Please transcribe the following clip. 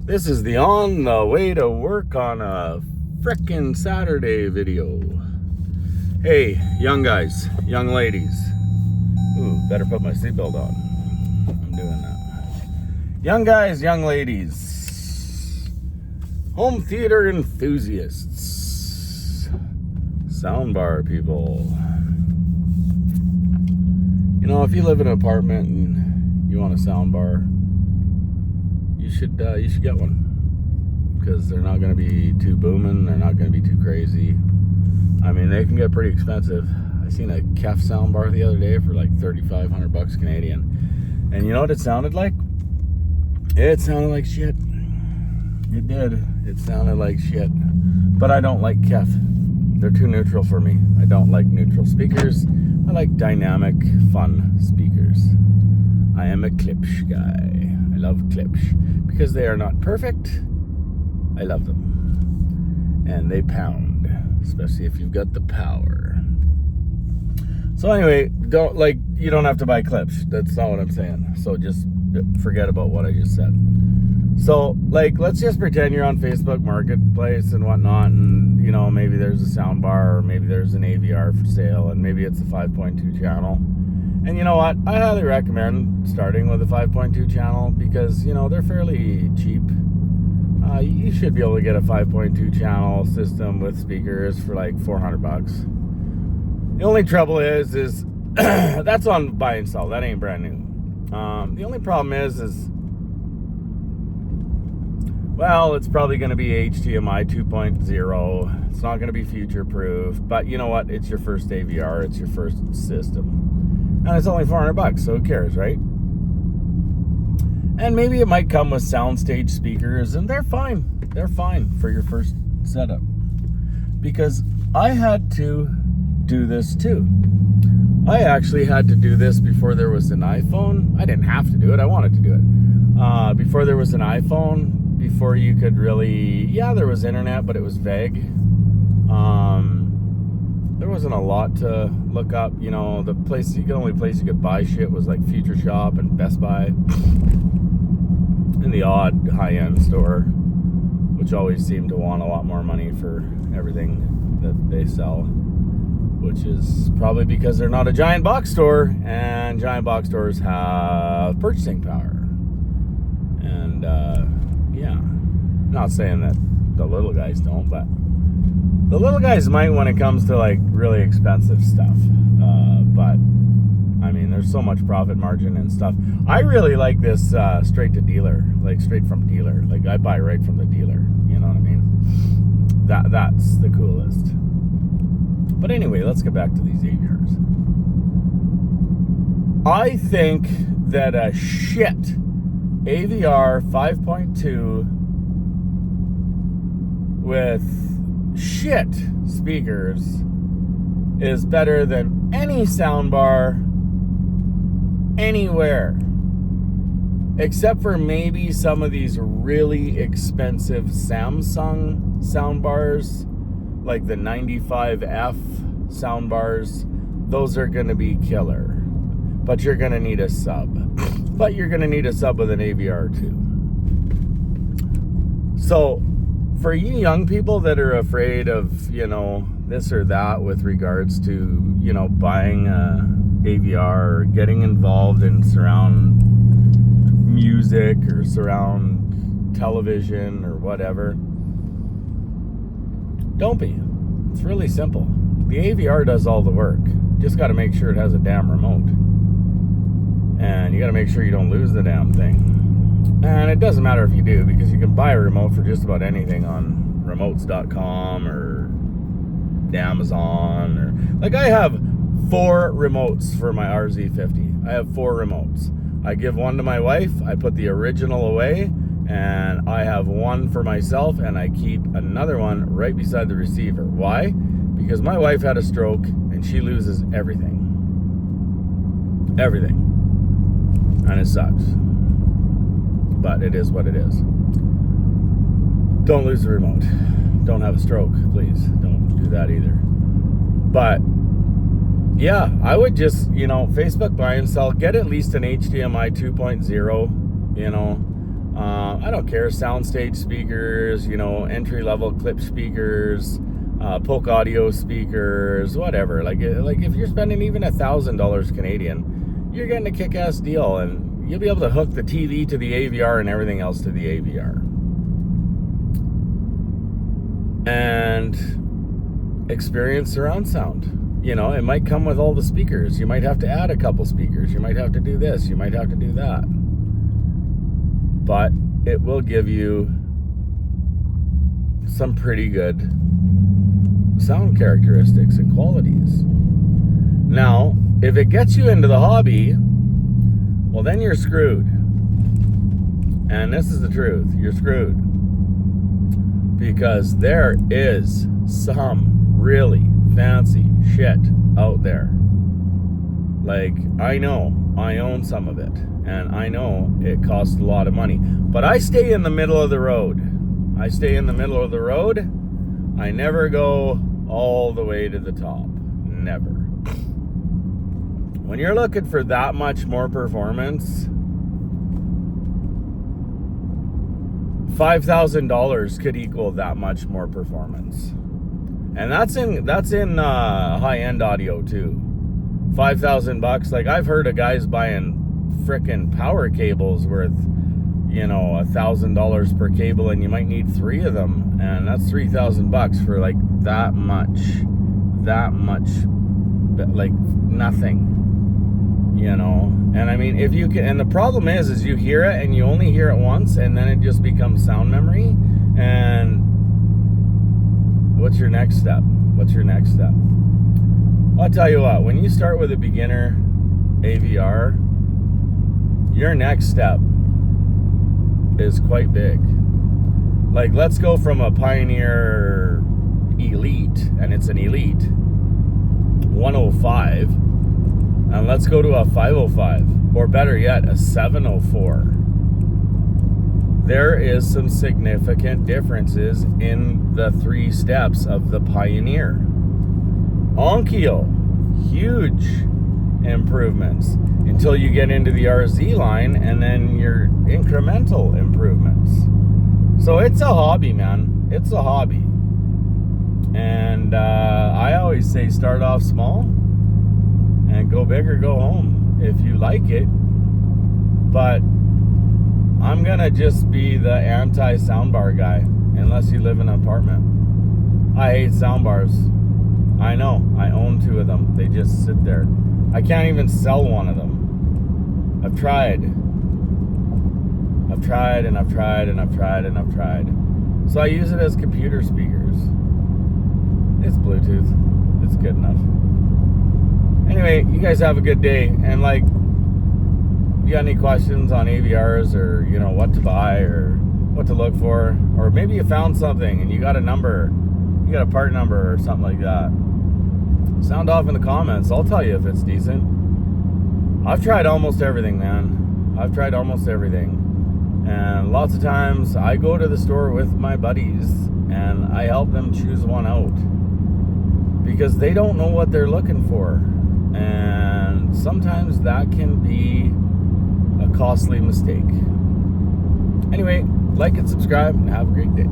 This is the on the way to work on a frickin' Saturday video. Hey, young guys, young ladies. Ooh, better put my seatbelt on. I'm doing that. Young guys, young ladies. Home theater enthusiasts. Soundbar people. You know, if you live in an apartment and you want a soundbar, you should get one, because they're not going to be too booming. They're not going to be too crazy. I mean, they can get pretty expensive. I seen a Kef soundbar the other day for like $3,500 Canadian, and you know what it sounded like? It sounded like shit. It did. It sounded like shit. But I don't like Kef. They're too neutral for me. I don't like neutral speakers. I like dynamic, fun speakers. I am a Klipsch guy. I love Klipsch because they are not perfect. I love them. And they pound, especially if you've got the power. So anyway, you don't have to buy Klipsch. That's not what I'm saying. So just forget about what I just said. So, let's just pretend you're on Facebook Marketplace and whatnot, and, you know, maybe there's a soundbar, or maybe there's an AVR for sale, and maybe it's a 5.2 channel. And you know what? I highly recommend starting with a 5.2 channel because, you know, they're fairly cheap. You should be able to get a 5.2 channel system with speakers for like $400. The only trouble is that's on buy and sell. That ain't brand new. The only problem is well, it's probably going to be HDMI 2.0. It's not going to be future-proof. But you know what? It's your first AVR. It's your first system. And it's only $400, so who cares, right? And maybe it might come with soundstage speakers, and they're fine. They're fine for your first setup. Because I had to do this too. I actually had to do this before there was an iPhone. I didn't have to do it. I wanted to do it. Before there was an iPhone, before you could really, there was internet, but it was vague. There wasn't a lot to look up. You know, the only place you could buy shit was like Future Shop and Best Buy, and the odd high-end store, which always seemed to want a lot more money for everything that they sell, which is probably because they're not a giant box store, and giant box stores have purchasing power. And not saying that the little guys don't, but the little guys might when it comes to like really expensive stuff. But I mean, there's so much profit margin and stuff. I really like this straight to dealer, like straight from dealer. Like I buy right from the dealer. You know what I mean? That's the coolest. But anyway, let's get back to these AVRs. I think that a shit AVR 5.2 with shit speakers is better than any soundbar anywhere, except for maybe some of these really expensive Samsung soundbars, like the 95F soundbars. Those are going to be killer, but you're going to need a sub. But you're going to need a sub with an AVR too. So for you young people that are afraid of, you know, this or that with regards to, you know, buying a AVR or getting involved in surround music or surround television or whatever, don't be. It's really simple. The AVR does all the work. Just got to make sure it has a damn remote. And you got to make sure you don't lose the damn thing. And it doesn't matter if you do, because you can buy a remote for just about anything on remotes.com or Amazon. Or like I have 4 remotes for my RZ50. I have 4 remotes. I give one to my wife. I put the original away. And I have one for myself. And I keep another one right beside the receiver. Why? Because my wife had a stroke and she loses everything. Everything. And it sucks. But it is what it is. Don't lose the remote. Don't have a stroke, please. Don't do that either. But yeah, I would just, you know, Facebook buy and sell. Get at least an HDMI 2.0, you know. I don't care, soundstage speakers, entry-level clip speakers, Polk audio speakers, whatever. Like if you're spending even $1,000 Canadian, you're getting a kick-ass deal, and you'll be able to hook the TV to the AVR and everything else to the AVR. And experience surround sound. It might come with all the speakers. You might have to add a couple speakers. You might have to do this. You might have to do that. But it will give you some pretty good sound characteristics and qualities. Now, if it gets you into the hobby, well, then you're screwed. And this is the truth. You're screwed. Because there is some really fancy shit out there. Like, I know I own some of it, and I know it costs a lot of money, but I stay in the middle of the road. I never go all the way to the top. Never. When you're looking for that much more performance, $5,000 could equal that much more performance. And that's in high-end audio too. $5,000. Like, I've heard of guys buying frickin' power cables worth, $1,000 per cable, and you might need 3 of them, and that's $3,000 for like that much, like nothing. And I mean, if you can, and the problem is you hear it and you only hear it once, and then it just becomes sound memory. And what's your next step? I'll tell you what, when you start with a beginner AVR, your next step is quite big. Like, let's go from a Pioneer Elite, and it's an Elite 105, and let's go to a 505, or better yet, a 704. There is some significant differences in the 3 steps of the Pioneer. Onkyo, huge improvements until you get into the RZ line, and then your incremental improvements. So it's a hobby, man. It's a hobby. And I always say start off small and go big or go home if you like it. But I'm gonna just be the anti-soundbar guy unless you live in an apartment. I hate soundbars. I know. I own 2 of them. They just sit there. I can't even sell one of them. I've tried. So I use it as computer speakers. It's Bluetooth. It's good enough. Anyway, you guys have a good day. And like, you got any questions on AVRs, or what to buy or what to look for, or maybe you found something and you got a number, you got a part number or something like that, sound off in the comments. I'll tell you if it's decent. I've tried almost everything, man. And lots of times I go to the store with my buddies and I help them choose one out, because they don't know what they're looking for, and sometimes that can be a costly mistake. Anyway, like and subscribe, and have a great day.